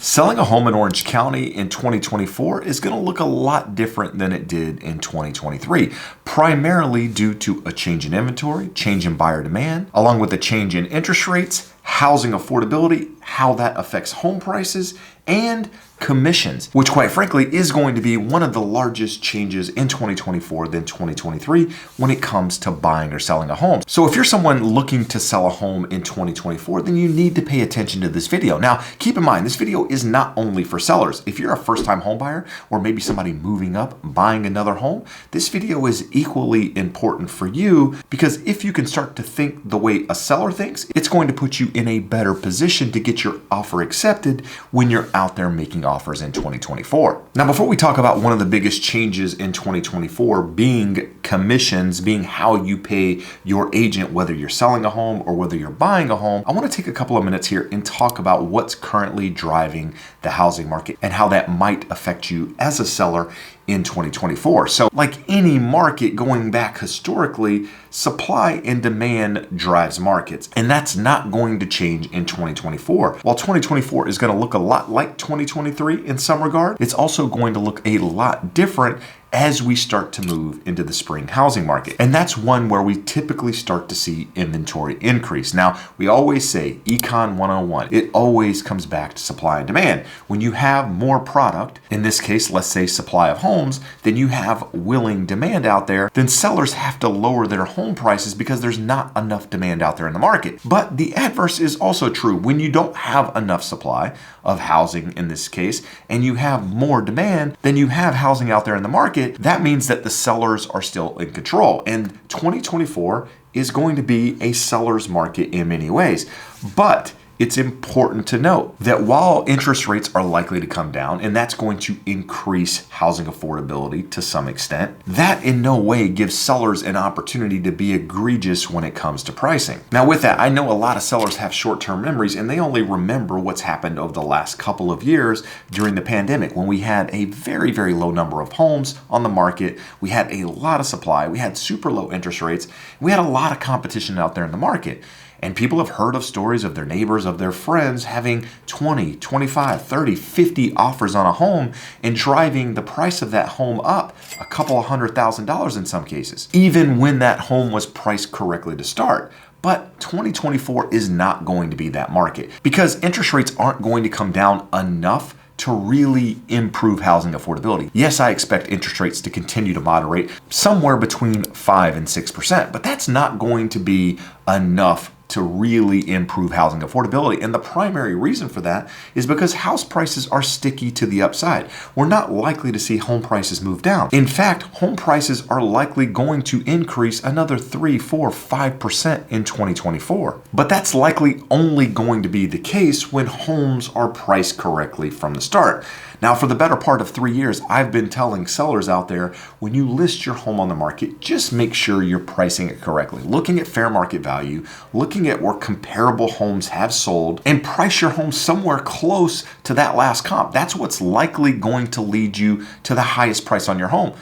Selling a home in Orange County in 2024 is going to look a lot different than it did in 2023, primarily due to a change in inventory, change in buyer demand, along with a change in interest rates, housing affordability, how that affects home prices, and commissions, which quite frankly is going to be one of the largest changes in 2024 than 2023 when it comes to buying or selling a home. So if you're someone looking to sell a home in 2024, then you need to pay attention to this video. Now, keep in mind, this video is not only for sellers. If you're a first-time home buyer or maybe somebody moving up, buying another home, this video is equally important for you because if you can start to think the way a seller thinks, it's going to put you in a better position to get your offer accepted when you're out there making offers in 2024. Now, before we talk about one of the biggest changes in 2024 being commissions, being how you pay your agent, whether you're selling a home or whether you're buying a home, I want to take a couple of minutes here and talk about what's currently driving the housing market and how that might affect you as a seller in 2024. So like any market going back historically, supply and demand drives markets, and that's not going to change in 2024. While 2024 is going to look a lot like 2023 in some regard, it's also going to look a lot different as we start to move into the spring housing market. And that's one where we typically start to see inventory increase. Now, we always say Econ 101, it always comes back to supply and demand. When you have more product, in this case, let's say supply of homes, then you have willing demand out there, then sellers have to lower their home prices because there's not enough demand out there in the market. But the adverse is also true. When you don't have enough supply of housing in this case, and you have more demand than you have housing out there in the market, that means that the sellers are still in control. And 2024 is going to be a seller's market in many ways. But it's important to note that while interest rates are likely to come down, and that's going to increase housing affordability to some extent, that in no way gives sellers an opportunity to be egregious when it comes to pricing. Now with that, I know a lot of sellers have short-term memories and they only remember what's happened over the last couple of years during the pandemic when we had a very, very low number of homes on the market. We had a lot of supply. We had super low interest rates. We had a lot of competition out there in the market. And people have heard of stories of their neighbors, of their friends having 20, 25, 30, 50 offers on a home and driving the price of that home up a couple of $100,000 in some cases, even when that home was priced correctly to start. But 2024 is not going to be that market because interest rates aren't going to come down enough to really improve housing affordability. Yes, I expect interest rates to continue to moderate somewhere between 5 and 6%, but that's not going to be enough to really improve housing affordability. And the primary reason for that is because house prices are sticky to the upside. We're not likely to see home prices move down. In fact, home prices are likely going to increase another 3, 4, 5% in 2024. But that's likely only going to be the case when homes are priced correctly from the start. Now, for the better part of 3 years, I've been telling sellers out there, when you list your home on the market, just make sure you're pricing it correctly. Looking at fair market value, looking at where comparable homes have sold, and price your home somewhere close to that last comp. That's what's likely going to lead you to the highest price on your home.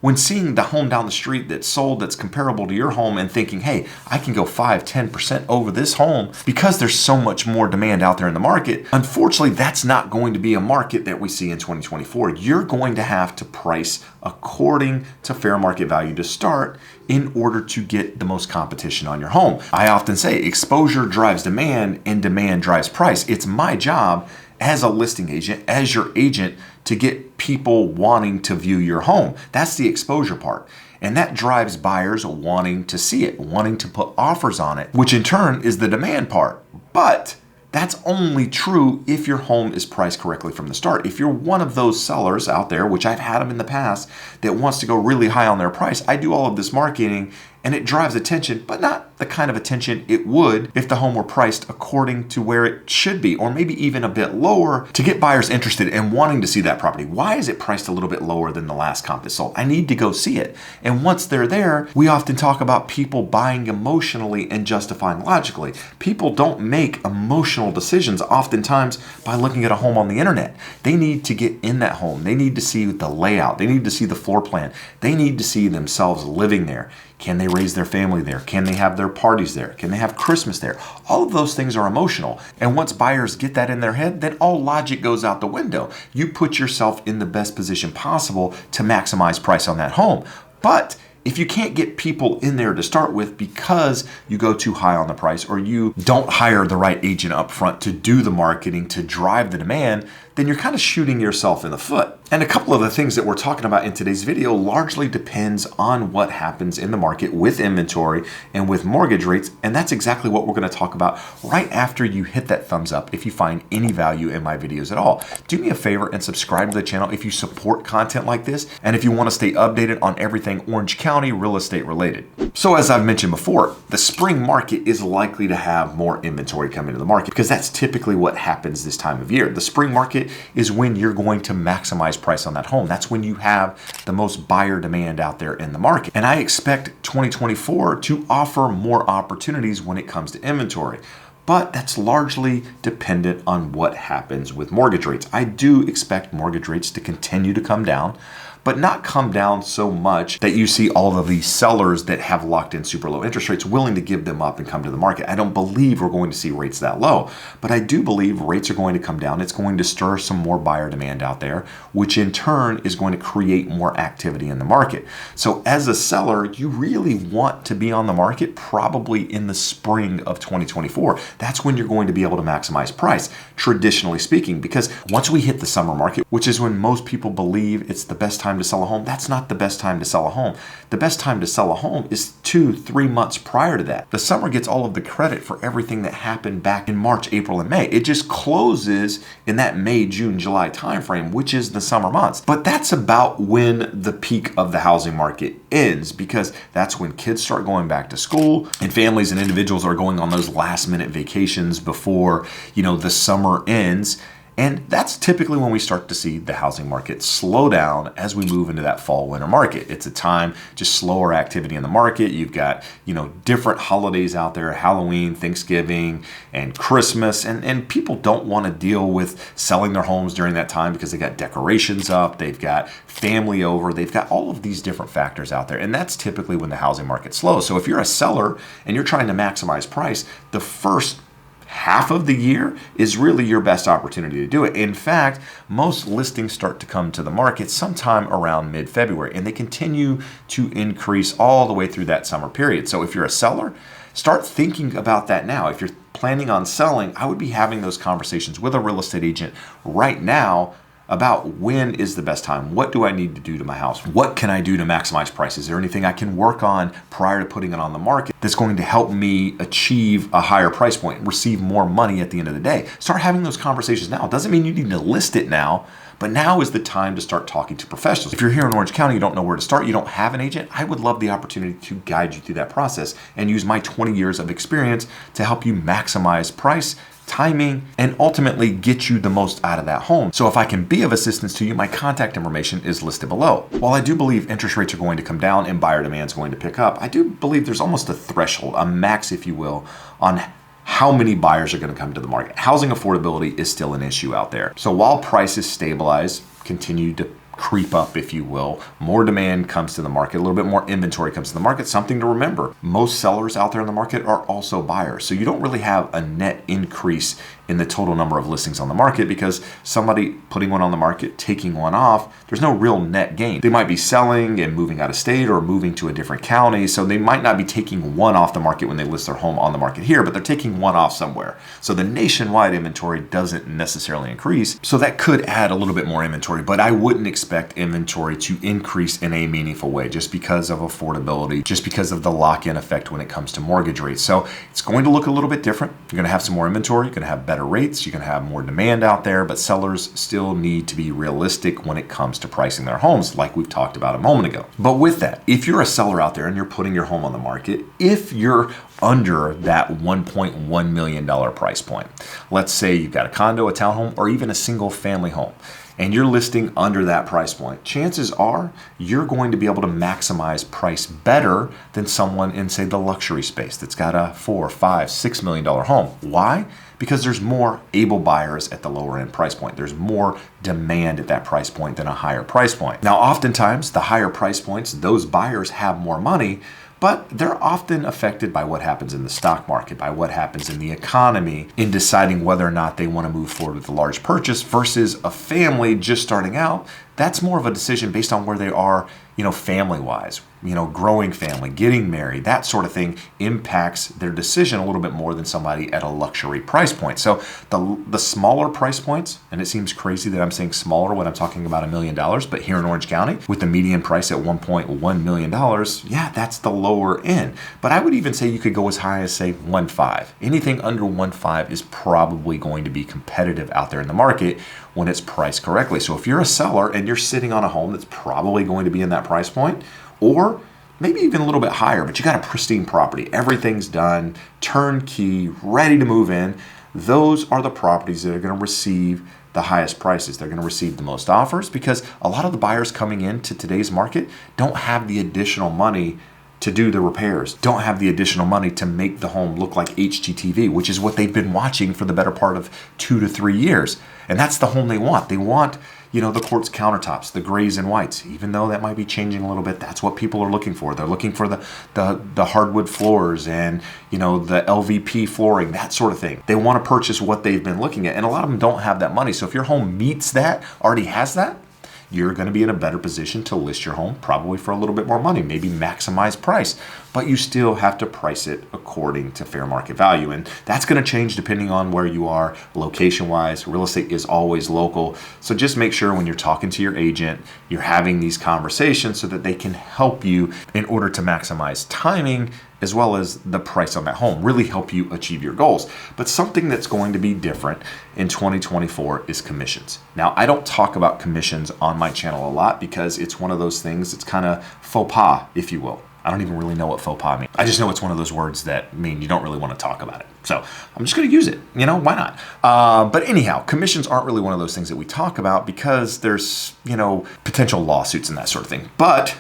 When seeing the home down the street that's sold that's comparable to your home and thinking, hey, I can go 5, 10% over this home because there's so much more demand out there in the market, unfortunately, that's not going to be a market that we see in 2024. You're going to have to price according to fair market value to start in order to get the most competition on your home. I often say exposure drives demand and demand drives price. It's my job as a listing agent, as your agent, to get people wanting to view your home. That's the exposure part. And that drives buyers wanting to see it, wanting to put offers on it, which in turn is the demand part. But that's only true if your home is priced correctly from the start. If you're one of those sellers out there, which I've had them in the past, that wants to go really high on their price, I do all of this marketing and it drives attention, but not the kind of attention it would if the home were priced according to where it should be, or maybe even a bit lower to get buyers interested and wanting to see that property. Why is it priced a little bit lower than the last comp that sold? I need to go see it. And once they're there, we often talk about people buying emotionally and justifying logically. People don't make emotional decisions oftentimes by looking at a home on the internet. They need to get in that home. They need to see the layout. They need to see the floor plan. They need to see themselves living there. Can they raise their family there? Can they have their parties there? Can they have Christmas there? All of those things are emotional. And once buyers get that in their head, then all logic goes out the window. You put yourself in the best position possible to maximize price on that home. But if you can't get people in there to start with because you go too high on the price or you don't hire the right agent up front to do the marketing, to drive the demand, then you're kind of shooting yourself in the foot. And a couple of the things that we're talking about in today's video largely depends on what happens in the market with inventory and with mortgage rates. And that's exactly what we're going to talk about right after you hit that thumbs up if you find any value in my videos at all. Do me a favor and subscribe to the channel if you support content like this and if you want to stay updated on everything Orange County real estate related. So as I've mentioned before, the spring market is likely to have more inventory come into the market because that's typically what happens this time of year. The spring market is when you're going to maximize price on that home. That's when you have the most buyer demand out there in the market. And I expect 2024 to offer more opportunities when it comes to inventory. But that's largely dependent on what happens with mortgage rates. I do expect mortgage rates to continue to come down, but not come down so much that you see all of these sellers that have locked in super low interest rates willing to give them up and come to the market. I don't believe we're going to see rates that low, but I do believe rates are going to come down. It's going to stir some more buyer demand out there, which in turn is going to create more activity in the market. So as a seller, you really want to be on the market probably in the spring of 2024. That's when you're going to be able to maximize price, traditionally speaking, because once we hit the summer market, which is when most people believe it's the best time to sell a home, that's not the best time to sell a home. The best time to sell a home is 2-3 months prior to that. The summer gets all of the credit for everything that happened back in March, April, and May. It just closes in that May, June, July timeframe, which is the summer months. But that's about when the peak of the housing market ends, because that's when kids start going back to school and families and individuals are going on those last minute vacations before, the summer ends. And that's typically when we start to see the housing market slow down as we move into that fall winter market. It's a time just slower activity in the market. You've got, different holidays out there, Halloween, Thanksgiving, and Christmas. And people don't want to deal with selling their homes during that time because they got decorations up, they've got family over, they've got all of these different factors out there. And that's typically when the housing market slows. So if you're a seller and you're trying to maximize price, the first half of the year is really your best opportunity to do it. In fact, most listings start to come to the market sometime around mid-February, and they continue to increase all the way through that summer period. So if you're a seller, start thinking about that now. If you're planning on selling, I would be having those conversations with a real estate agent right now about when is the best time. What do I need to do to my house? What can I do to maximize price? Is there anything I can work on prior to putting it on the market that's going to help me achieve a higher price point, receive more money at the end of the day? Start having those conversations now. It doesn't mean you need to list it now, but now is the time to start talking to professionals. If you're here in Orange County, you don't know where to start, you don't have an agent, I would love the opportunity to guide you through that process and use my 20 years of experience to help you maximize price, timing, and ultimately get you the most out of that home. So if I can be of assistance to you, my contact information is listed below. While I do believe interest rates are going to come down and buyer demand is going to pick up, I do believe there's almost a threshold, a max, if you will, on how many buyers are going to come to the market. Housing affordability is still an issue out there. So while prices stabilize, continue to creep up, if you will, more demand comes to the market, a little bit more inventory comes to the market. Something to remember, most sellers out there in the market are also buyers. So you don't really have a net increase in the total number of listings on the market because somebody putting one on the market, taking one off, there's no real net gain. They might be selling and moving out of state or moving to a different county. So they might not be taking one off the market when they list their home on the market here, but they're taking one off somewhere. So the nationwide inventory doesn't necessarily increase. So that could add a little bit more inventory, but I wouldn't expect inventory to increase in a meaningful way just because of affordability, just because of the lock-in effect when it comes to mortgage rates. So it's going to look a little bit different. You're going to have some more inventory, you're going to have better rates, you're going to have more demand out there, but sellers still need to be realistic when it comes to pricing their homes, like we've talked about a moment ago. But with that, if you're a seller out there and you're putting your home on the market, if you're under that $1.1 million price point, let's say you've got a condo, a townhome, or even a single family home, and you're listing under that price point, chances are you're going to be able to maximize price better than someone in, say, the luxury space that's got a $4, $5, $6 million home. Why? Because there's more able buyers at the lower end price point. There's more demand at that price point than a higher price point. Now, oftentimes the higher price points, those buyers have more money, but they're often affected by what happens in the stock market, by what happens in the economy in deciding whether or not they want to move forward with a large purchase versus a family just starting out. That's more of a decision based on where they are, family-wise, growing family, getting married, that sort of thing impacts their decision a little bit more than somebody at a luxury price point. So the smaller price points, and it seems crazy that I'm saying smaller when I'm talking about $1 million, but here in Orange County, with the median price at $1.1 million, that's the lower end. But I would even say you could go as high as, say, 1.5. Anything under 1.5 is probably going to be competitive out there in the market when it's priced correctly. So if you're a seller and you're sitting on a home that's probably going to be in that price point, or maybe even a little bit higher, but you got a pristine property, everything's done, turnkey, ready to move in, those are the properties that are going to receive the highest prices. They're going to receive the most offers because a lot of the buyers coming into today's market don't have the additional money to do the repairs, don't have the additional money to make the home look like HGTV, which is what they've been watching for the better part of 2 to 3 years. And that's the home they want. They want, the quartz countertops, the grays and whites, even though that might be changing a little bit. That's what people are looking for. They're looking for the hardwood floors and, the LVP flooring, that sort of thing. They want to purchase what they've been looking at. And a lot of them don't have that money. So if your home meets that, already has that, you're going to be in a better position to list your home probably for a little bit more money, maybe maximize price, but you still have to price it according to fair market value. And that's going to change depending on where you are location-wise. Real estate is always local. So just make sure when you're talking to your agent, you're having these conversations so that they can help you in order to maximize timing as well as the price on that home, really help you achieve your goals. But something that's going to be different in 2024 is commissions. Now, I don't talk about commissions on my channel a lot because it's one of those things, it's kind of faux pas, if you will. I don't even really know what faux pas means. I just know it's one of those words that mean you don't really want to talk about it. So I'm just going to use it, why not? But anyhow, commissions aren't really one of those things that we talk about because there's, potential lawsuits and that sort of thing. But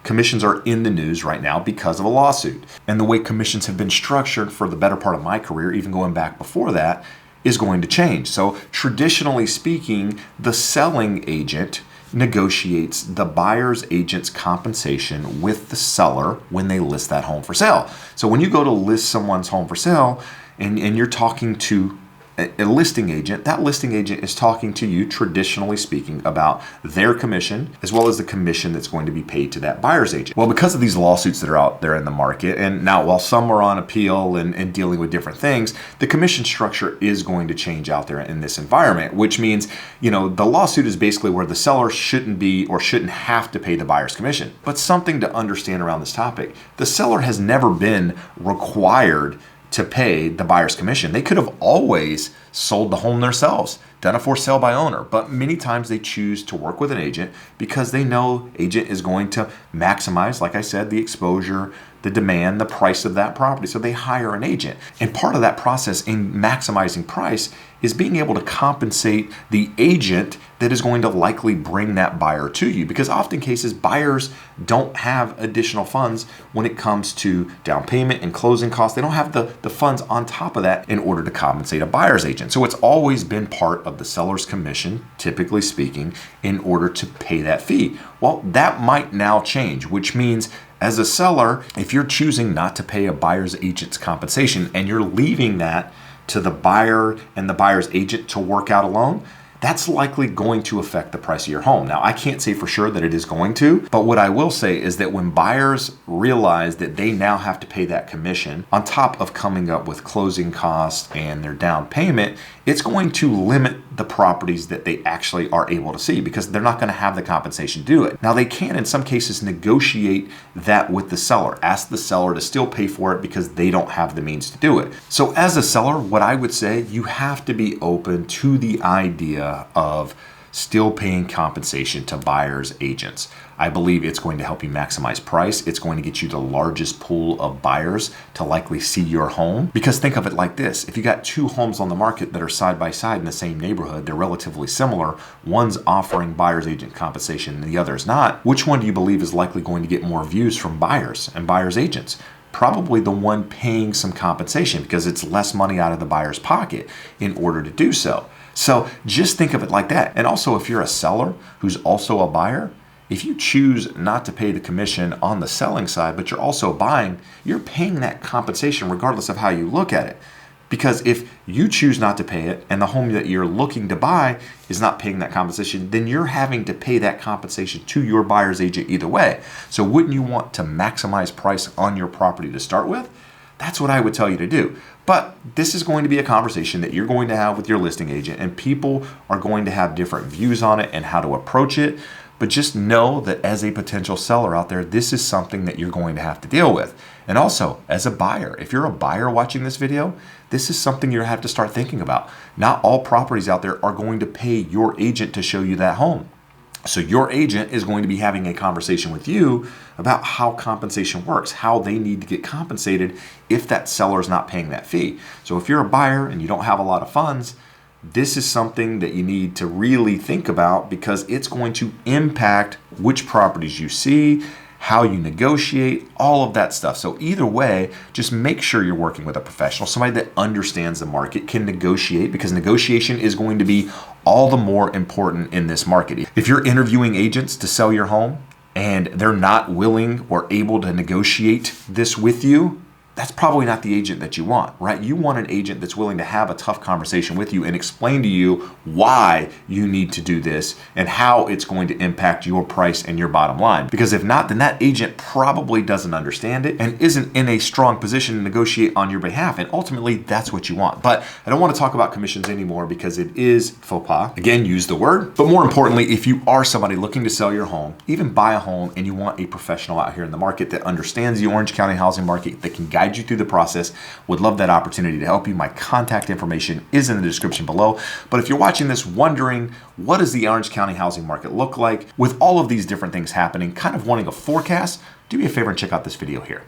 commissions are in the news right now because of a lawsuit. And the way commissions have been structured for the better part of my career, even going back before that, is going to change. So traditionally speaking, the selling agent negotiates the buyer's agent's compensation with the seller when they list that home for sale. So when you go to list someone's home for sale and you're talking to a listing agent, that listing agent is talking to you, traditionally speaking, about their commission as well as the commission that's going to be paid to that buyer's agent. Well, because of these lawsuits that are out there in the market, and now while some are on appeal and dealing with different things, the commission structure is going to change out there in this environment, which means, the lawsuit is basically where the seller shouldn't be or shouldn't have to pay the buyer's commission. But something to understand around this topic, the seller has never been required to pay the buyer's commission. They could have always sold the home themselves, done a for sale by owner, but many times they choose to work with an agent because they know agent is going to maximize, like I said, the exposure, the demand, the price of that property. So they hire an agent. And part of that process in maximizing price is being able to compensate the agent that is going to likely bring that buyer to you. Because often cases, buyers don't have additional funds when it comes to down payment and closing costs. They don't have the funds on top of that in order to compensate a buyer's agent. So it's always been part of the seller's commission, typically speaking, in order to pay that fee. Well, that might now change, which means as a seller, if you're choosing not to pay a buyer's agent's compensation and you're leaving that to the buyer and the buyer's agent to work out alone, that's likely going to affect the price of your home. Now, I can't say for sure that it is going to, but what I will say is that when buyers realize that they now have to pay that commission on top of coming up with closing costs and their down payment, it's going to limit the properties that they actually are able to see because they're not going to have the compensation to do it. Now, they can, in some cases, negotiate that with the seller, ask the seller to still pay for it because they don't have the means to do it. So as a seller, what I would say, you have to be open to the idea of still paying compensation to buyers' agents. I believe it's going to help you maximize price. It's going to get you the largest pool of buyers to likely see your home. Because think of it like this. If you got two homes on the market that are side by side in the same neighborhood, they're relatively similar, one's offering buyer's agent compensation and the other is not, which one do you believe is likely going to get more views from buyers and buyer's agents? Probably the one paying some compensation because it's less money out of the buyer's pocket in order to do so. So just think of it like that. And also, if you're a seller who's also a buyer, if you choose not to pay the commission on the selling side, but you're also buying, you're paying that compensation regardless of how you look at it. Because if you choose not to pay it and the home that you're looking to buy is not paying that compensation, then you're having to pay that compensation to your buyer's agent either way. So wouldn't you want to maximize price on your property to start with? That's what I would tell you to do. But this is going to be a conversation that you're going to have with your listing agent, and people are going to have different views on it and how to approach it. But just know that as a potential seller out there, this is something that you're going to have to deal with. And also, as a buyer, if you're a buyer watching this video, this is something you have to start thinking about. Not all properties out there are going to pay your agent to show you that home. So your agent is going to be having a conversation with you about how compensation works, how they need to get compensated if that seller is not paying that fee. So if you're a buyer and you don't have a lot of funds, this is something that you need to really think about, because it's going to impact which properties you see, how you negotiate, all of that stuff. So either way, just make sure you're working with a professional, somebody that understands the market, can negotiate, because negotiation is going to be all the more important in this market. If you're interviewing agents to sell your home and they're not willing or able to negotiate this with you, that's probably not the agent that you want, right? You want an agent that's willing to have a tough conversation with you and explain to you why you need to do this and how it's going to impact your price and your bottom line. Because if not, then that agent probably doesn't understand it and isn't in a strong position to negotiate on your behalf. And ultimately, that's what you want. But I don't want to talk about commissions anymore because it is faux pas. Again, use the word. But more importantly, if you are somebody looking to sell your home, even buy a home, and you want a professional out here in the market that understands the Orange County housing market, that can guide you through the process, would love that opportunity to help you. My contact information is in the description below. But if you're watching this wondering, what does the Orange County housing market look like with all of these different things happening, kind of wanting a forecast, do me a favor and check out this video here.